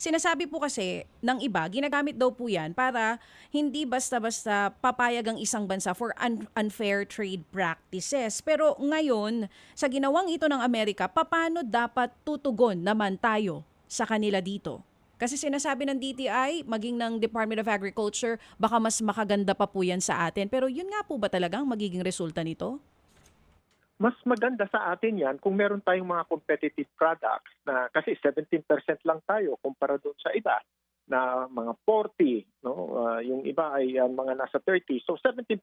Sinasabi po kasi ng iba, ginagamit daw po yan para hindi basta-basta papayag ang isang bansa for unfair trade practices. Pero ngayon, sa ginawang ito ng Amerika, paano dapat tutugon naman tayo sa kanila dito? Kasi sinasabi ng DTI, maging ng Department of Agriculture, baka mas makaganda pa po yan sa atin. Pero yun nga po ba talagang magiging resulta nito? Mas maganda sa atin yan kung meron tayong mga competitive products na kasi 17% lang tayo kumpara doon sa iba na mga 40, no? Yung iba ay mga nasa 30. So 17%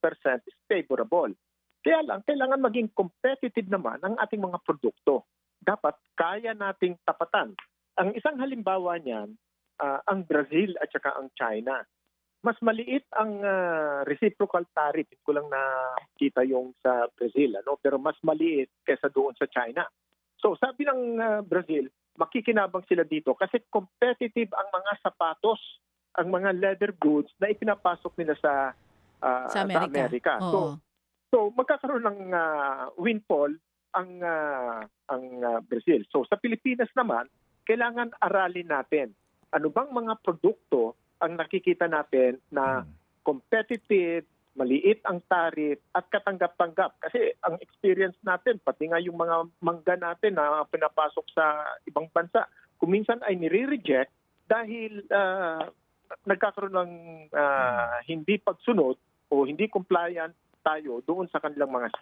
is favorable. Kaya lang, kailangan maging competitive naman ang ating mga produkto. Dapat kaya nating tapatan. Ang isang halimbawa niyan, ang Brazil at saka ang China. Mas maliit ang reciprocal tariff. Hindi ko lang nakita yung sa Brazil, pero mas maliit kaysa doon sa China. So sabi ng Brazil, makikinabang sila dito kasi competitive ang mga sapatos, ang mga leather goods na ipinapasok nila Sa sa Amerika? Amerika. Oo. So magkakaroon ng windfall ang Brazil. So sa Pilipinas naman, kailangan aralin natin ano bang mga produkto ang nakikita natin na competitive, maliit ang tariff at katanggap-tanggap. Kasi ang experience natin, pati nga yung mga mangga natin na pinapasok sa ibang bansa, kuminsan ay nire-reject dahil nagkakaroon ng hindi pagsunod o hindi compliant tayo doon sa kanilang mga